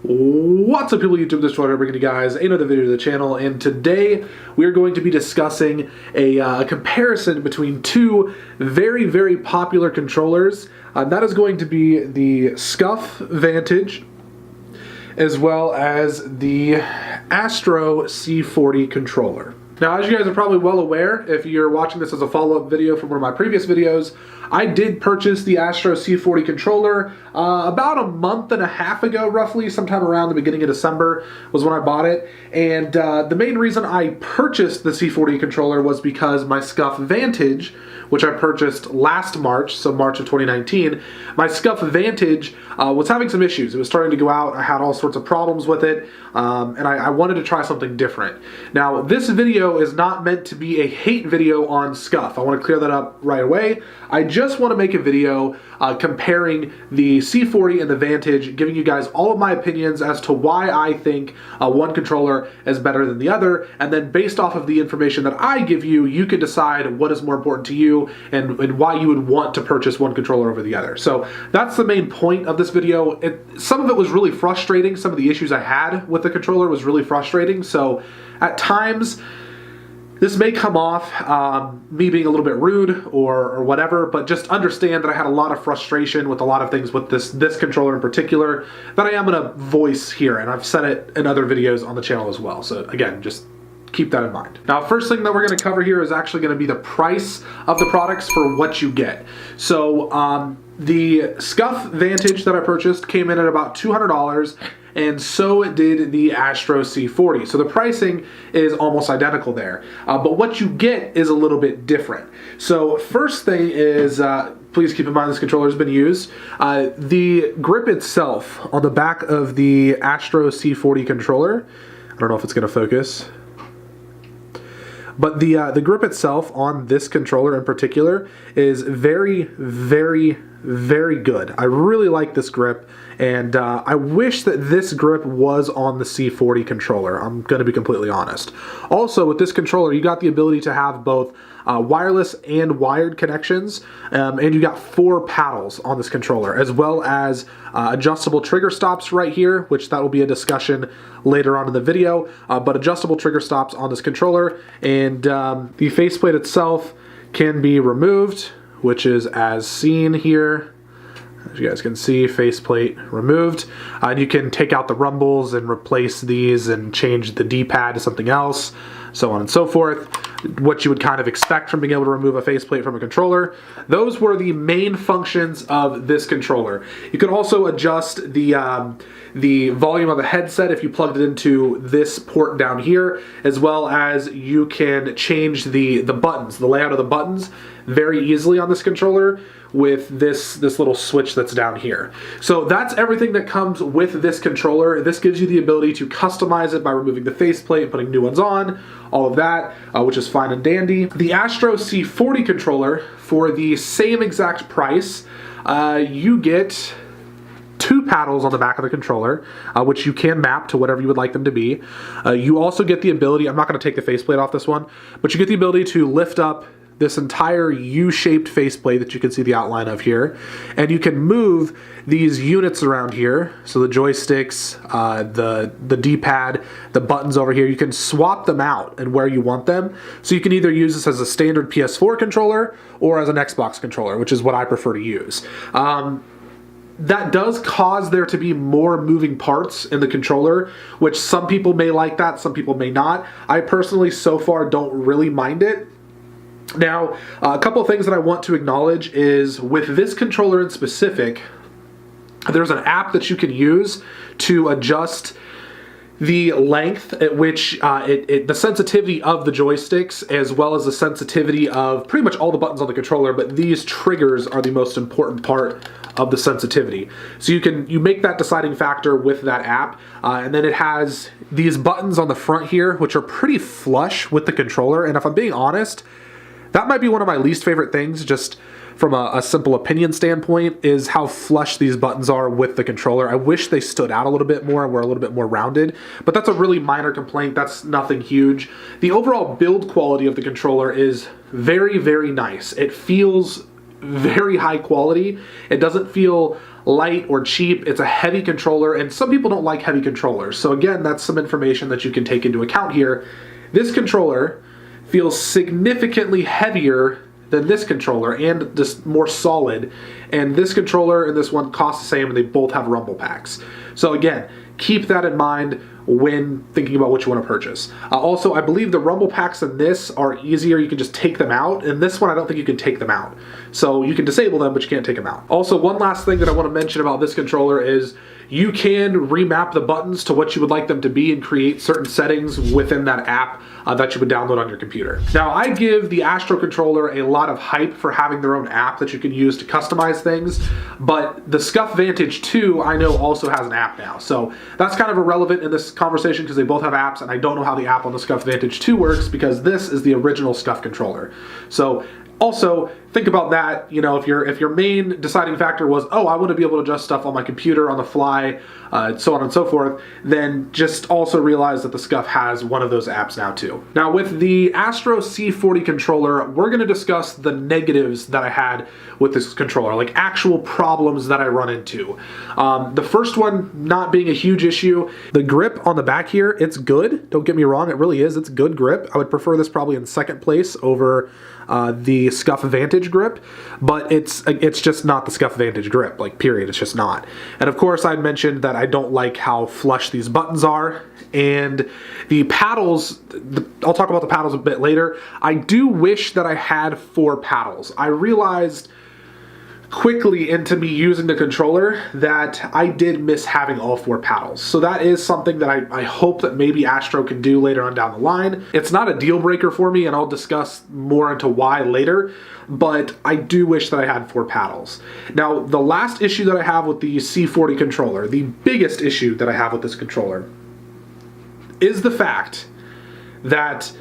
What's up, people of YouTube? This is Warlord bringing you guys another video to the channel, and today we are going to be discussing a comparison between two very popular controllers. That is going to be the Scuf Vantage as well as the Astro C40 controller. Now, as you guys are probably well aware, if you're watching this as a follow-up video from one of my previous videos, I did purchase the Astro C40 controller about a month and a half ago, roughly, sometime around the beginning of December was when I bought it. And the main reason I purchased the C40 controller was because my Scuf Vantage, which I purchased last March, so March of 2019, my Scuf Vantage was having some issues. It was starting to go out. I had all sorts of problems with it, and I wanted to try something different. Now, this video is not meant to be a hate video on Scuf. I want to clear that up right away. I just want to make a video comparing the C40 and the Vantage, giving you guys all of my opinions as to why I think one controller is better than the other, and then based off of the information that I give you, you can decide what is more important to you and why you would want to purchase one controller over the other. So that's the main point of this video. Some of it was really frustrating. Some of the issues I had with the controller was really frustrating. So at times, this may come off me being a little bit rude or whatever, but just understand that I had a lot of frustration with a lot of things with this controller in particular that I am going to voice here, and I've said it in other videos on the channel as well. So again, just keep that in mind. Now, first thing that we're going to cover here is actually going to be the price of the products for what you get. So the Scuf Vantage that I purchased came in at about $200, and so did the Astro C40. So the pricing is almost identical there. But what you get is a little bit different. So first thing is, please keep in mind this controller has been used. The grip itself on the back of the Astro C40 controller, I don't know if it's going to focus, but the grip itself on this controller in particular is very good. I really like this grip, and I wish that this grip was on the C40 controller. I'm going to be completely honest. Also, with this controller, you got the ability to have both wireless and wired connections, and you got 4 paddles on this controller, as well as adjustable trigger stops right here, which that will be a discussion later on in the video, but adjustable trigger stops on this controller, and the faceplate itself can be removed, which is as seen here. As you guys can see, faceplate removed. And you can take out the rumbles and replace these and change the D-pad to something else, so on and so forth. What you would kind of expect from being able to remove a faceplate from a controller. Those were the main functions of this controller. You could also adjust the volume of a headset if you plugged it into this port down here, as well as you can change the buttons, the layout of the buttons very easily on this controller with this little switch that's down here. So that's everything that comes with this controller. This gives you the ability to customize it by removing the faceplate and putting new ones on, all of that, which is fine and dandy. The Astro C40 controller, for the same exact price, you get 2 paddles on the back of the controller, which you can map to whatever you would like them to be. You also get the ability, I'm not going to take the faceplate off this one, but you get the ability to lift up this entire U-shaped faceplate that you can see the outline of here, and you can move these units around here. So the joysticks, the D-pad, the buttons over here, you can swap them out and where you want them. So you can either use this as a standard PS4 controller or as an Xbox controller, which is what I prefer to use. That does cause there to be more moving parts in the controller, which some people may like that, some people may not. I personally, so far, don't really mind it. Now, a couple of things that I want to acknowledge is with this controller in specific, there's an app that you can use to adjust the length at which the sensitivity of the joysticks, as well as the sensitivity of pretty much all the buttons on the controller, but these triggers are the most important part of the sensitivity. So you make that deciding factor with that app, and then it has these buttons on the front here, which are pretty flush with the controller, and if I'm being honest, that might be one of my least favorite things, just from a simple opinion standpoint, is how flush these buttons are with the controller. I wish they stood out a little bit more and were a little bit more rounded, but that's a really minor complaint. That's nothing huge. The overall build quality of the controller is very nice. It feels very high quality. It doesn't feel light or cheap. It's a heavy controller, and some people don't like heavy controllers. So again, that's some information that you can take into account here. This controller feels significantly heavier than this controller and just more solid. And this controller and this one cost the same, and they both have rumble packs. So again, keep that in mind when thinking about what you want to purchase. Also, I believe the rumble packs in this are easier. You can just take them out. In this one, I don't think you can take them out. So you can disable them, but you can't take them out. Also, one last thing that I want to mention about this controller is you can remap the buttons to what you would like them to be and create certain settings within that app that you would download on your computer. Now, I give the Astro controller a lot of hype for having their own app that you can use to customize things, but the Scuf Vantage 2 I know also has an app now. So that's kind of irrelevant in this conversation because they both have apps, and I don't know how the app on the Scuf Vantage 2 works because this is the original Scuf controller. So also, think about that, you know, if your main deciding factor was, oh, I want to be able to adjust stuff on my computer on the fly, so on and so forth, then just also realize that the Scuf has one of those apps now too. Now with the Astro C40 controller, we're going to discuss the negatives that I had with this controller, like actual problems that I run into. The first one not being a huge issue, the grip on the back here, it's good. Don't get me wrong, it really is. It's good grip. I would prefer this probably in second place over the Scuf Vantage grip, but it's just not the Scuf Vantage grip, like period, it's just not. And of course I'd mentioned that I don't like how flush these buttons are, and the paddles, I'll talk about the paddles a bit later. I do wish that I had 4 paddles. I realized quickly into me using the controller that I did miss having all 4 paddles. So that is something that I hope that maybe Astro can do later on down the line. It's not a deal breaker for me, and I'll discuss more into why later, but I do wish that I had 4 paddles. Now, the last issue that I have with the C40 controller, the biggest issue that I have with this controller, is the fact that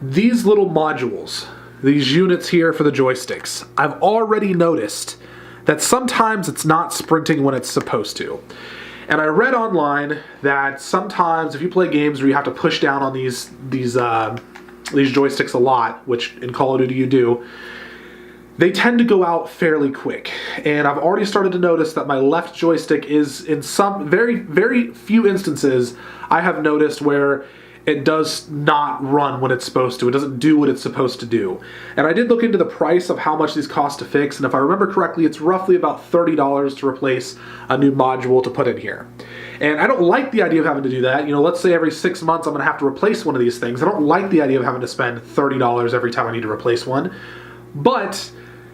these little modules, these units here for the joysticks, I've already noticed that sometimes it's not sprinting when it's supposed to. And I read online that sometimes if you play games where you have to push down on these joysticks a lot, which in Call of Duty you do, they tend to go out fairly quick. And I've already started to notice that my left joystick is, in some very few instances, I have noticed where it does not run when it's supposed to. It doesn't do what it's supposed to do. And I did look into the price of how much these cost to fix, and if I remember correctly, it's roughly about $30 to replace a new module to put in here. And I don't like the idea of having to do that. You know, let's say every 6 months I'm gonna have to replace one of these things. I don't like the idea of having to spend $30 every time I need to replace one. But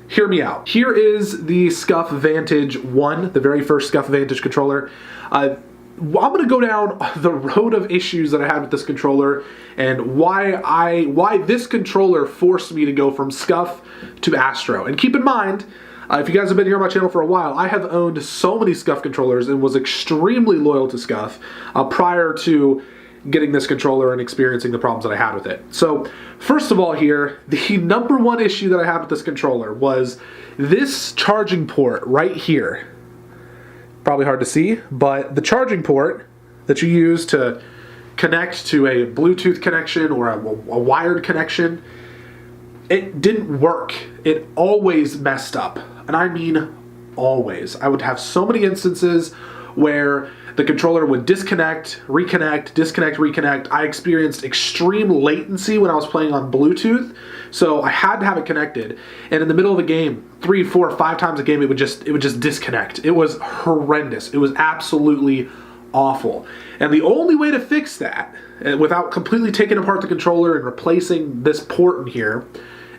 hear me out. Here is the Scuf Vantage 1, the very first Scuf Vantage controller. I'm going to go down the road of issues that I had with this controller and why this controller forced me to go from Scuf to Astro. And keep in mind, if you guys have been here on my channel for a while, I have owned so many Scuf controllers and was extremely loyal to Scuf prior to getting this controller and experiencing the problems that I had with it. So first of all here, the #1 issue that I had with this controller was this charging port right here. Probably hard to see, but the charging port that you use to connect to a Bluetooth connection or a wired connection, it didn't work. It always messed up, and I mean always. I would have so many instances where the controller would disconnect, reconnect, disconnect, reconnect. I experienced extreme latency when I was playing on Bluetooth, so I had to have it connected. And in the middle of a game, 3, 4, 5 times a game, it would just disconnect. It was horrendous. It was absolutely awful. And the only way to fix that, without completely taking apart the controller and replacing this port in here,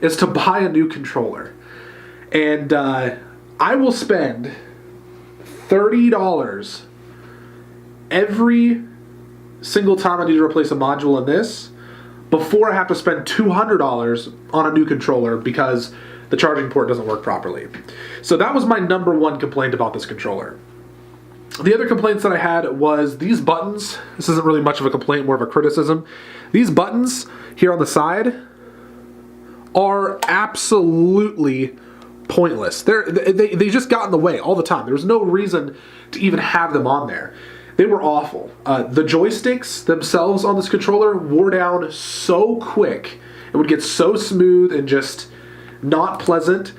is to buy a new controller. And I will spend $30 every single time I need to replace a module in this before I have to spend $200 on a new controller because the charging port doesn't work properly. So that was my #1 complaint about this controller. The other complaints that I had was these buttons. This isn't really much of a complaint, more of a criticism. These buttons here on the side are absolutely pointless. They just got in the way all the time. There was no reason to even have them on there. They were awful. The joysticks themselves on this controller wore down so quick. It would get so smooth and just Not pleasant.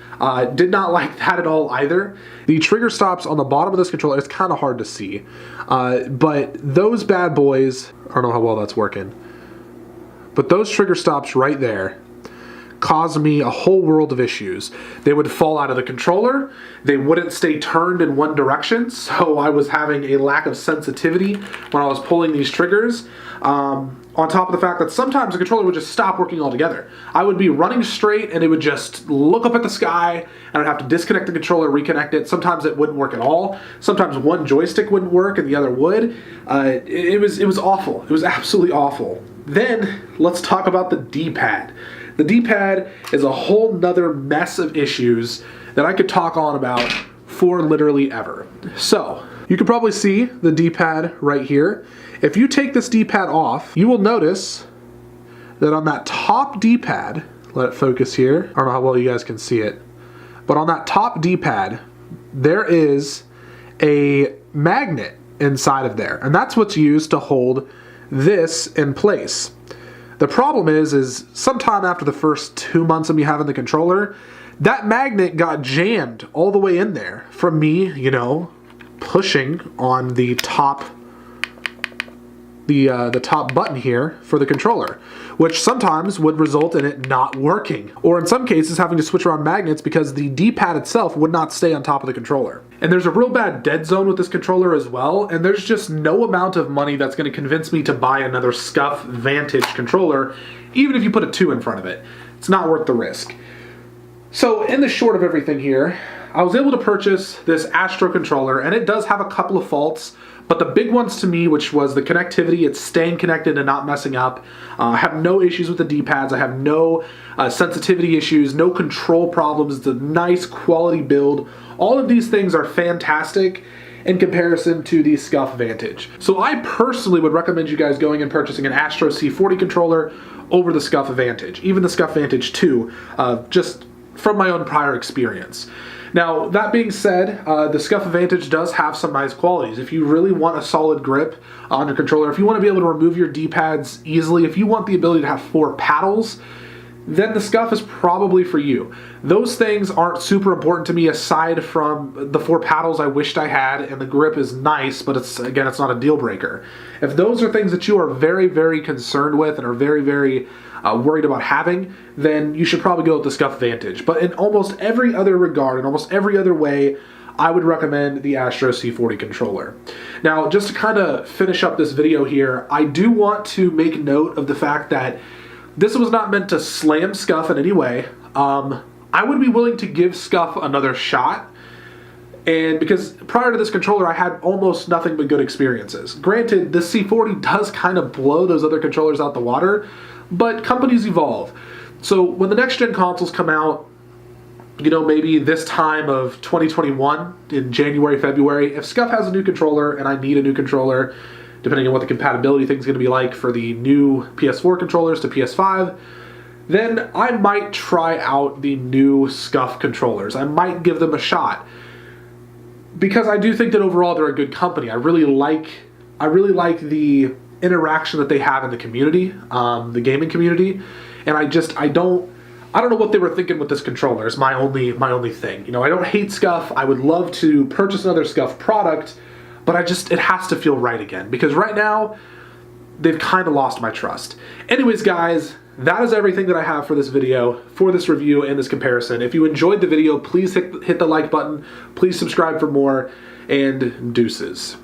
Did not like that at all either. The trigger stops on the bottom of this controller, it's kind of hard to see. But those bad boys, I don't know how well that's working, but those trigger stops right there caused me a whole world of issues. They would fall out of the controller, they wouldn't stay turned in one direction, so I was having a lack of sensitivity when I was pulling these triggers. On top of the fact that sometimes the controller would just stop working altogether. I would be running straight and it would just look up at the sky and I'd have to disconnect the controller, reconnect it. Sometimes it wouldn't work at all. Sometimes one joystick wouldn't work and the other would. It was awful. It was absolutely awful. Then let's talk about the D-pad. The D-pad is a whole nother mess of issues that I could talk on about for literally ever. So, you can probably see the D-pad right here. If you take this D-pad off, you will notice that on that top D-pad, let it focus here, I don't know how well you guys can see it, but on that top D-pad, there is a magnet inside of there, and that's what's used to hold this in place. The problem is sometime after the first 2 months of me having the controller, that magnet got jammed all the way in there from me, you know, pushing on the top the top button here for the controller, which sometimes would result in it not working, or in some cases having to switch around magnets because the D-pad itself would not stay on top of the controller. And there's a real bad dead zone with this controller as well, and there's just no amount of money that's going to convince me to buy another Scuf Vantage controller, even if you put a 2 in front of it. It's not worth the risk. So in the short of everything here, I was able to purchase this Astro controller, and it does have a couple of faults, but the big ones to me, which was the connectivity, it's staying connected and not messing up. I have no issues with the D-pads, I have no sensitivity issues, no control problems, it's a nice quality build. All of these things are fantastic in comparison to the Scuf Vantage. So I personally would recommend you guys going and purchasing an Astro C40 controller over the Scuf Vantage, even the Scuf Vantage 2, just from my own prior experience. Now, that being said, the Scuf Vantage does have some nice qualities. If you really want a solid grip on your controller, if you want to be able to remove your D-pads easily, if you want the ability to have 4 paddles, then the Scuf is probably for you. Those things aren't super important to me aside from the 4 paddles I wished I had, and the grip is nice, but it's not a deal breaker. If those are things that you are very, very concerned with and are very, very worried about having, then you should probably go with the Scuf Vantage. But in almost every other regard, in almost every other way, I would recommend the Astro C40 controller. Now, just to kind of finish up this video here, I do want to make note of the fact that this was not meant to slam Scuf in any way. I would be willing to give Scuf another shot, and because prior to this controller I had almost nothing but good experiences. Granted, the C40 does kind of blow those other controllers out the water, but companies evolve. So when the next gen consoles come out, you know, maybe this time of 2021, in January, February, if Scuf has a new controller and I need a new controller, depending on what the compatibility thing is going to be like for the new PS4 controllers to PS5, then I might try out the new Scuf controllers. I might give them a shot, because I do think that overall they're a good company. I really like the interaction that they have in the community, the gaming community, and I don't know what they were thinking with this controller. Is my only thing. You know, I don't hate Scuf. I would love to purchase another Scuf product, but it has to feel right again, because right now they've kind of lost my trust. Anyways, guys, that is everything that I have for this video, for this review and this comparison. If you enjoyed the video, please hit the like button, please subscribe for more, and deuces.